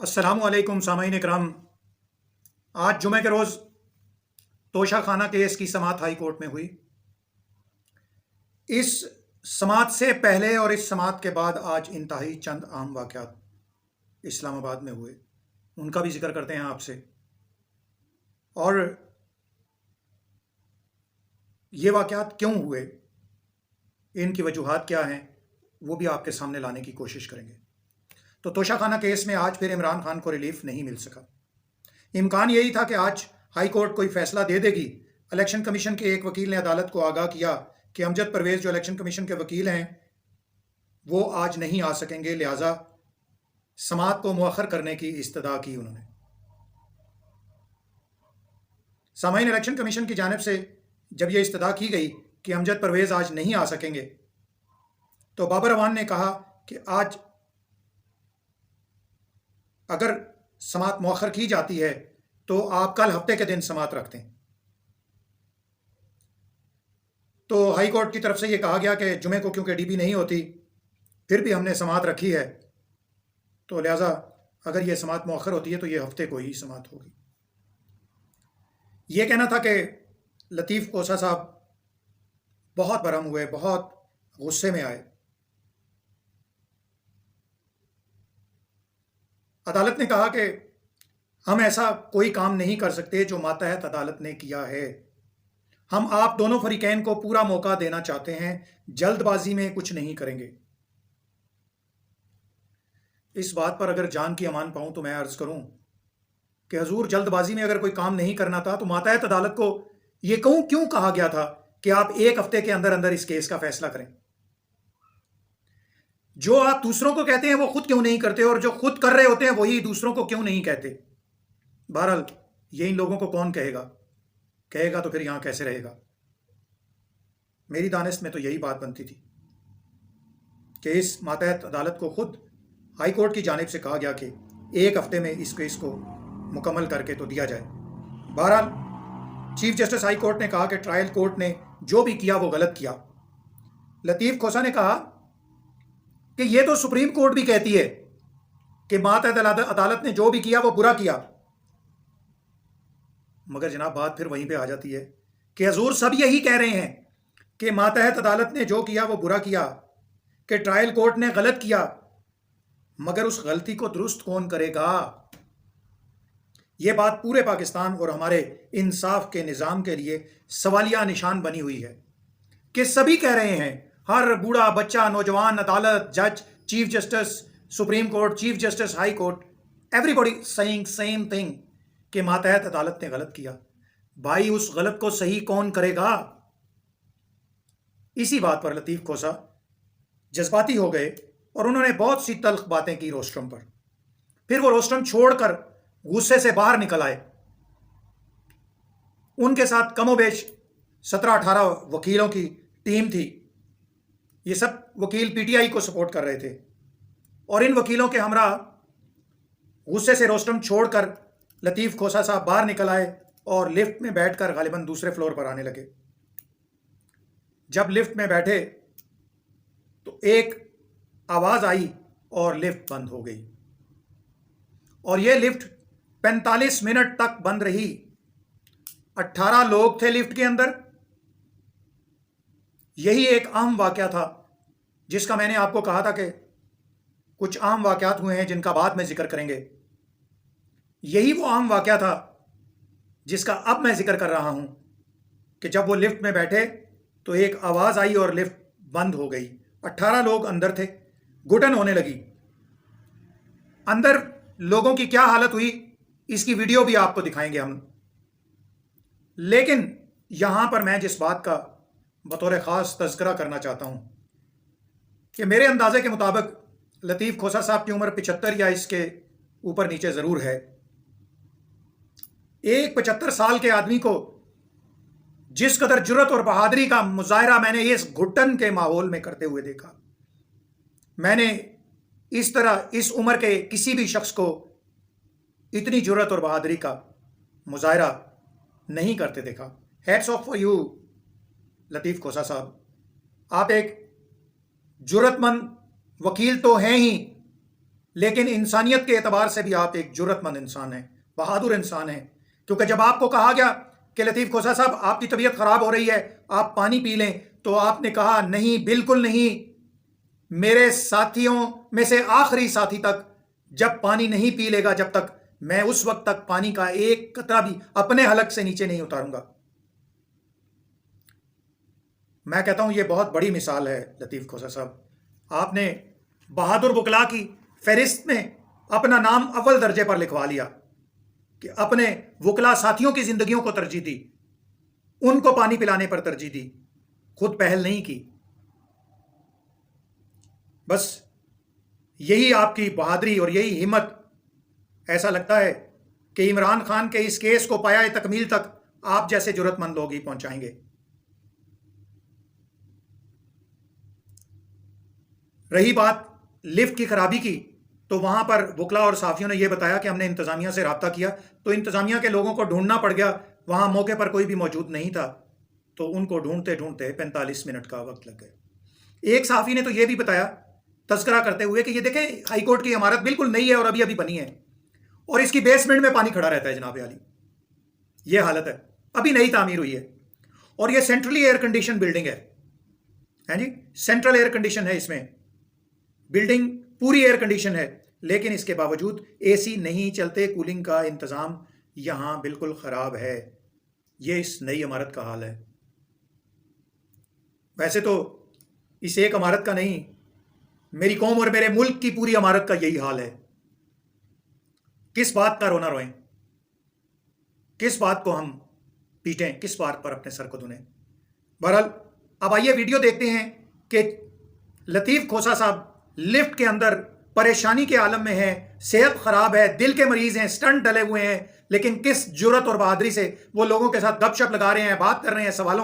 अस्सलामुअलैकुम सामाईन इकराम। आज जुमे के रोज़ तोशा खाना केस की समाअत हाई कोर्ट में हुई। इस समाअत से पहले और इस समाअत के बाद आज इंतहाई चंद अहम वाक़यात इस्लामाबाद में हुए, उनका भी जिक्र करते हैं आपसे। और ये वाक़यात क्यों हुए, इनकी वजूहात क्या हैं, वो भी आपके सामने लाने की कोशिश करेंगे। तो तोशा खाना केस में आज फिर इमरान खान को रिलीफ नहीं मिल सका। इम्कान यही था कि आज हाई कोर्ट कोई फैसला दे देगी। इलेक्शन कमीशन के एक वकील ने अदालत को आगाह किया कि अमजद परवेज़ जो इलेक्शन कमीशन के वकील हैं वो आज नहीं आ सकेंगे, लिहाजा समाअत को मुअख्खर करने की इस्तदा की उन्होंने। सामाईन, इलेक्शन कमीशन की जानिब से जब यह इस्तदा की गई कि अमजद परवेज़ आज नहीं आ सकेंगे, तो बाबर अवान ने कहा कि आज अगर समाअत मुअख्खर की जाती है तो आप कल हफ्ते के दिन समाअत रखते हैं। तो हाई कोर्ट की तरफ से ये कहा गया कि जुमे को क्योंकि डीबी नहीं होती, फिर भी हमने समाअत रखी है, तो लिहाजा अगर ये समाअत मुअख्खर होती है तो ये हफ्ते को ही समाअत होगी। ये कहना था कि लतीफ़ कोसा साहब बहुत बरहम हुए, बहुत गुस्से में आए। अदालत ने कहा कि हम ऐसा कोई काम नहीं कर सकते जो मातहत अदालत ने किया है। हम आप दोनों फरीकैन को पूरा मौका देना चाहते हैं, जल्दबाजी में कुछ नहीं करेंगे। इस बात पर अगर जान की अमान पाऊं तो मैं अर्ज करूं कि हजूर, जल्दबाजी में अगर कोई काम नहीं करना था तो मातहत अदालत को यह क्यों कहा गया था कि आप एक हफ्ते के अंदर अंदर इस केस का फैसला करें। जो आप दूसरों को कहते हैं वो खुद क्यों नहीं करते, और जो खुद कर रहे होते हैं वही दूसरों को क्यों नहीं कहते। बहरहाल ये इन लोगों को कौन कहेगा तो फिर यहां कैसे रहेगा। मेरी दानिश में तो यही बात बनती थी कि इस मातहत अदालत को खुद हाई कोर्ट की जानिब से कहा गया कि एक हफ्ते में इस केस को मुकम्मल करके तो दिया जाए। बहरहाल चीफ जस्टिस हाई कोर्ट ने कहा कि ट्रायल कोर्ट ने जो भी किया वो गलत किया। लतीफ़ खोसा ने कहा कि ये तो सुप्रीम कोर्ट भी कहती है कि मातहत अदालत ने जो भी किया वो बुरा किया, मगर जनाब बात फिर वहीं पे आ जाती है कि हजूर सब यही कह रहे हैं कि मातहत अदालत ने जो किया वो बुरा किया, कि ट्रायल कोर्ट ने गलत किया, मगर उस गलती को दुरुस्त कौन करेगा। यह बात पूरे पाकिस्तान और हमारे इंसाफ के निज़ाम के लिए सवालिया निशान बनी हुई है कि सभी कह रहे हैं, हर बूढ़ा बच्चा, नौजवान, अदालत, जज, chief justice supreme court, chief justice high court, everybody saying same thing कि मातहत अदालत ने गलत किया। भाई उस गलत को सही कौन करेगा। इसी बात पर लतीफ़ खोसा जज्बाती हो गए और उन्होंने बहुत सी तल्ख बातें की रोस्ट्रम पर। फिर वो रोस्ट्रम छोड़कर गुस्से से बाहर निकल आए। उनके साथ कमोबेश 17-18 वकीलों की टीम थी। ये सब वकील पीटीआई को सपोर्ट कर रहे थे और इन वकीलों के हमरा गुस्से से रोस्ट्रम छोड़कर लतीफ़ खोसा साहब बाहर निकल आए और लिफ्ट में बैठकर गालिबन दूसरे फ्लोर पर आने लगे। जब लिफ्ट में बैठे तो एक आवाज़ आई और लिफ्ट बंद हो गई, और यह लिफ्ट 45 मिनट तक बंद रही। 18 लोग थे लिफ्ट के अंदर। यही एक अहम वाकया था जिसका मैंने आपको कहा था कि कुछ अहम वाकयात हुए हैं जिनका बाद में जिक्र करेंगे। यही वो अहम वाकया था जिसका अब मैं जिक्र कर रहा हूं कि जब वो लिफ्ट में बैठे तो एक आवाज़ आई और लिफ्ट बंद हो गई। 18 लोग अंदर थे। घुटन होने लगी। अंदर लोगों की क्या हालत हुई इसकी वीडियो भी आपको दिखाएंगे हम। लेकिन यहां पर मैं जिस बात का बतौर ख़ास तज़किरा करना चाहता हूं कि मेरे अंदाजे के मुताबिक लतीफ़ खोसा साहब की उम्र 75 या इसके ऊपर नीचे ज़रूर है। एक 75 साल के आदमी को जिस कदर जुर्रत और बहादुरी का मुजाहरा मैंने इस घुटन के माहौल में करते हुए देखा, मैंने इस तरह इस उम्र के किसी भी शख्स को इतनी जुर्रत और बहादुरी का मुजाहरा नहीं करते देखा। हैट्स ऑफ फॉर यू लतीफ़ खोसा साहब। आप एक जुर्रतमंद वकील तो हैं ही, लेकिन इंसानियत के एतबार से भी आप एक जुर्रतमंद इंसान हैं, बहादुर इंसान हैं। क्योंकि जब आपको कहा गया कि लतीफ़ खोसा साहब आपकी तबीयत ख़राब हो रही है, आप पानी पी लें, तो आपने कहा नहीं, बिल्कुल नहीं। मेरे साथियों में से आखिरी साथी तक जब पानी नहीं पी लेगा, जब तक मैं उस वक्त तक पानी का एक कतरा भी अपने हलक से नीचे नहीं उतारूंगा। मैं कहता हूं यह बहुत बड़ी मिसाल है लतीफ़ खोसा साहब। आपने बहादुर वकला की फहरिस्त में अपना नाम अव्वल दर्जे पर लिखवा लिया कि अपने वकला साथियों की जिंदगियों को तरजीह दी, उनको पानी पिलाने पर तरजीह दी, खुद पहल नहीं की। बस यही आपकी बहादुरी और यही हिम्मत, ऐसा लगता है कि इमरान खान के इस केस को पाया तकमील तक आप जैसे जरूरतमंद लोग ही पहुंचाएंगे। रही बात लिफ्ट की खराबी की, तो वहां पर वकला और साफियों ने यह बताया कि हमने इंतजामिया से रब्ता किया, तो इंतजामिया के लोगों को ढूंढना पड़ गया। वहां मौके पर कोई भी मौजूद नहीं था, तो उनको ढूंढते ढूंढते 45 मिनट का वक्त लग गया। एक साफी ने तो यह भी बताया, तस्करा करते हुए, कि ये देखें हाईकोर्ट की इमारत बिल्कुल नई है और अभी अभी बनी है, और इसकी बेसमेंट में पानी खड़ा रहता है जनाब आली। ये हालत है, अभी नई तामीर हुई है, और ये सेंट्रली एयर कंडीशन बिल्डिंग है जी, सेंट्रल एयर कंडीशन है इसमें, बिल्डिंग पूरी एयर कंडीशन है, लेकिन इसके बावजूद एसी नहीं चलते, कूलिंग का इंतज़ाम यहां बिल्कुल ख़राब है। ये इस नई इमारत का हाल है। वैसे तो इस एक इमारत का नहीं, मेरी कौम और मेरे मुल्क की पूरी इमारत का यही हाल है। किस बात का रोना रोएं, किस बात को हम पीटें, किस बात पर अपने सर को धुनें। बहरहाल अब आइए वीडियो देखते हैं कि लतीफ़ खोसा साहब लिफ्ट के अंदर परेशानी के आलम में है, सेहत खराब है, दिल के मरीज हैं, स्टंट डले हुए हैं, लेकिन किस जुर्रत और बहादुरी से वो लोगों के साथ गपशप लगा रहे हैं, बात कर रहे हैं, सवालों